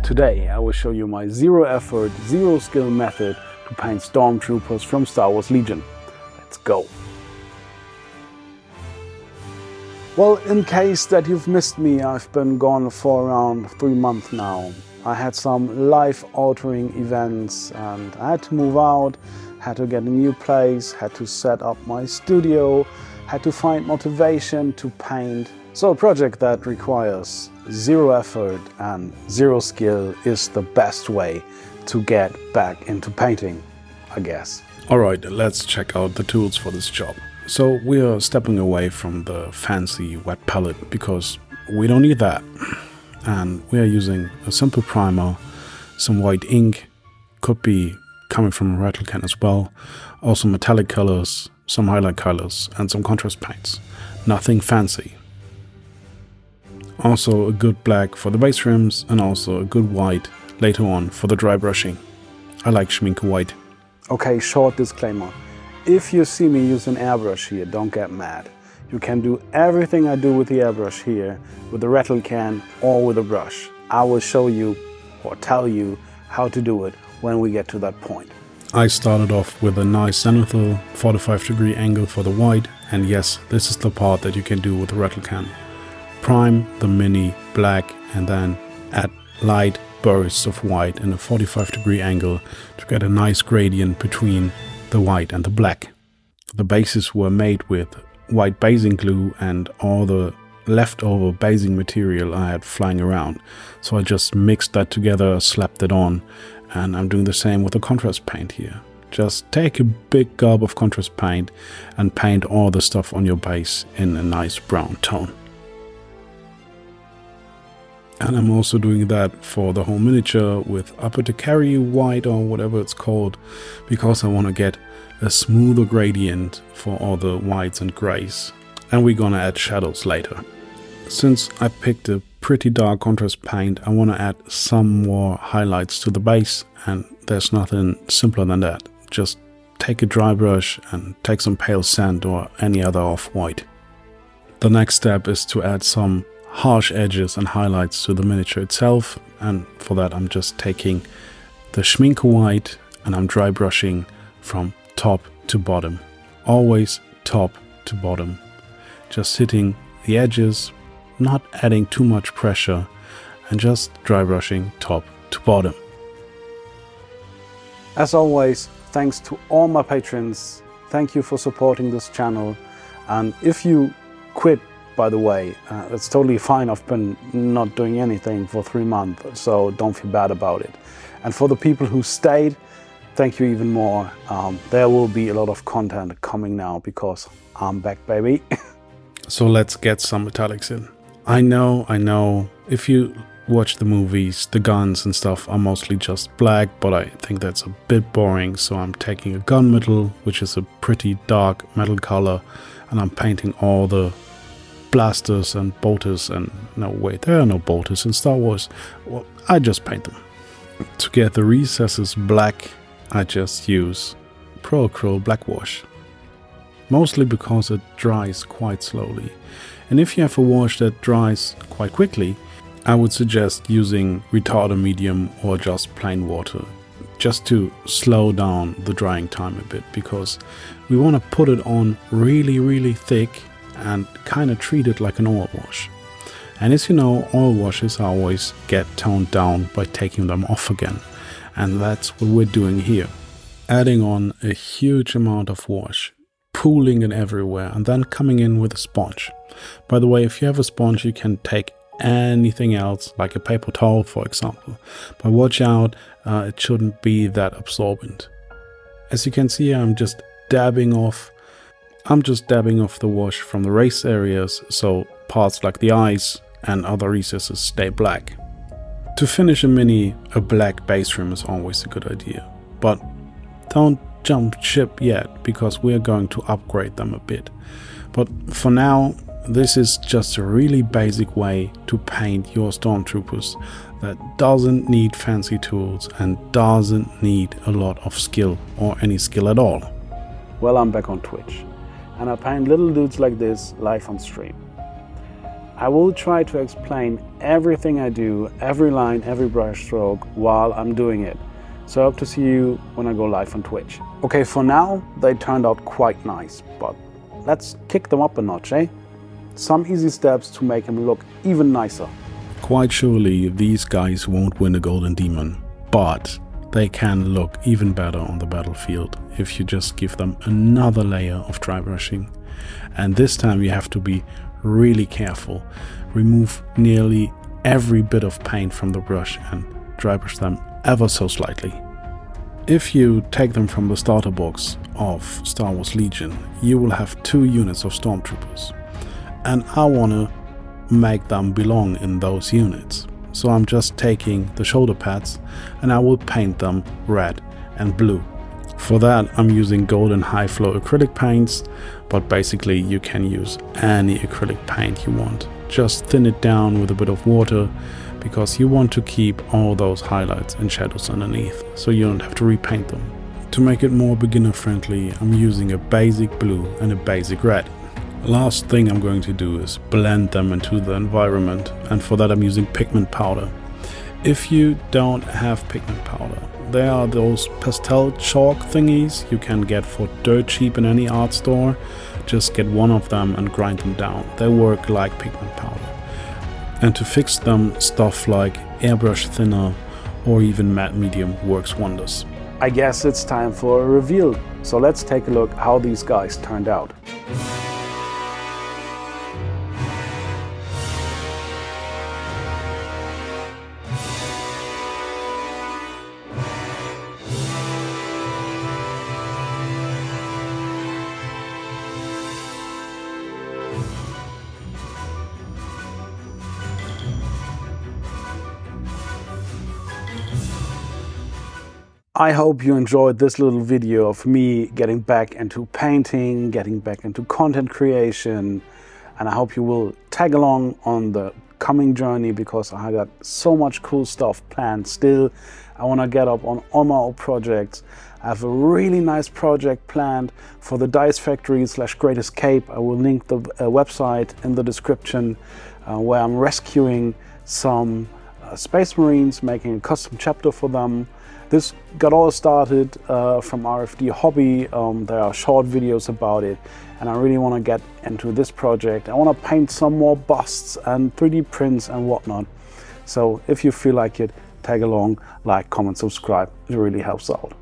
Today I will show you my zero effort, zero skill method to paint Stormtroopers from Star Wars Legion. Let's go! Well, in case that you've missed me, I've been gone for around 3 months now. I had some life-altering events and I had to move out, had to get a new place, had to set up my studio, had to find motivation to paint. So a project that requires zero effort and zero skill is the best way to get back into painting, I guess. Alright, let's check out the tools for this job. So we are stepping away from the fancy wet palette because we don't need that. And we are using a simple primer, some white ink, could be coming from a rattle can as well, also metallic colors, some highlight colors and some contrast paints. Nothing fancy. Also a good black for the base rims and also a good white later on for the dry brushing. I like Schminke white. Okay, short disclaimer. If you see me use an airbrush here, don't get mad. You can do everything I do with the airbrush here, with the rattle can or with a brush. I will show you or tell you how to do it when we get to that point. I started off with a nice zenithal 45-degree angle for the white, and yes, this is the part that you can do with the rattle can. Prime the mini black and then add light bursts of white in a 45-degree angle to get a nice gradient between the white and the black. The bases were made with white basing glue and all the leftover basing material I had flying around. So I just mixed that together, slapped it on, and I'm doing the same with the contrast paint here. Just take a big gulp of contrast paint and paint all the stuff on your base in a nice brown tone. And I'm also doing that for the whole miniature with apothecary white or whatever it's called, because I want to get a smoother gradient for all the whites and grays. And we're gonna add shadows later. Since I picked a pretty dark contrast paint, I want to add some more highlights to the base, and there's nothing simpler than that. Just take a dry brush and take some pale sand or any other off-white. The next step is to add some harsh edges and highlights to the miniature itself, and for that I'm just taking the Schminke white and I'm dry brushing from top to bottom. Always top to bottom. Just hitting the edges, not adding too much pressure, and just dry brushing top to bottom. As always, thanks to all my patrons. Thank you for supporting this channel. And if you quit, by the way, that's totally fine. I've been not doing anything for 3 months, so don't feel bad about it. And for the people who stayed, thank you even more. There will be a lot of content coming now because I'm back, baby. So let's get some metallics in. I know, if you watch the movies, the guns and stuff are mostly just black, but I think that's a bit boring, so I'm taking a gunmetal, which is a pretty dark metal color, and I'm painting all the blasters and bolters, and no wait, there are no bolters in Star Wars. Well, I just paint them. To get the recesses black, I just use Pro Acryl Black Wash. Mostly because it dries quite slowly. And if you have a wash that dries quite quickly, I would suggest using retarder medium or just plain water, just to slow down the drying time a bit, because we want to put it on really thick and kind of treat it like an oil wash. And as you know, oil washes always get toned down by taking them off again, and that's what we're doing here. Adding on a huge amount of wash, pooling it everywhere, and then coming in with a sponge. By the way, if you have a sponge, you can take anything else, like a paper towel for example, but watch out, it shouldn't be that absorbent. As you can see, I'm just dabbing off the wash from the raised areas, so parts like the eyes and other recesses stay black. To finish a mini, a black base rim is always a good idea, but don't jump ship yet, because we are going to upgrade them a bit. But for now, this is just a really basic way to paint your Stormtroopers that doesn't need fancy tools and doesn't need a lot of skill or any skill at all. Well, I'm back on Twitch and I paint little dudes like this live on stream. I will try to explain everything I do, every line, every brush stroke while I'm doing it. So I hope to see you when I go live on Twitch. Okay, for now, they turned out quite nice, but let's kick them up a notch, eh? Some easy steps to make him look even nicer. Quite surely these guys won't win a Golden Demon, but they can look even better on the battlefield if you just give them another layer of dry brushing. And this time you have to be really careful. Remove nearly every bit of paint from the brush and dry brush them ever so slightly. If you take them from the starter box of Star Wars Legion, you will have 2 units of Stormtroopers. And I want to make them belong in those units. So I'm just taking the shoulder pads and I will paint them red and blue. For that I'm using golden high flow acrylic paints, but basically you can use any acrylic paint you want. Just thin it down with a bit of water, because you want to keep all those highlights and shadows underneath, so you don't have to repaint them. To make it more beginner friendly, I'm using a basic blue and a basic red. Last thing I'm going to do is blend them into the environment, and for that I'm using pigment powder. If you don't have pigment powder, there are those pastel chalk thingies you can get for dirt cheap in any art store. Just get one of them and grind them down. They work like pigment powder. And to fix them, stuff like airbrush thinner or even matte medium works wonders. I guess it's time for a reveal. So let's take a look how these guys turned out. I hope you enjoyed this little video of me getting back into painting, getting back into content creation, and I hope you will tag along on the coming journey, because I got so much cool stuff planned still. I want to get up on all my old projects. I have a really nice project planned for the Dice Factory / Great Escape. I will link the website in the description, where I'm rescuing some Space Marines, making a custom chapter for them. This got all started from RFD Hobby. There are short videos about it, and I really want to get into this project. I want to paint some more busts and 3D prints and whatnot. So if you feel like it, tag along, like, comment, subscribe. It really helps out.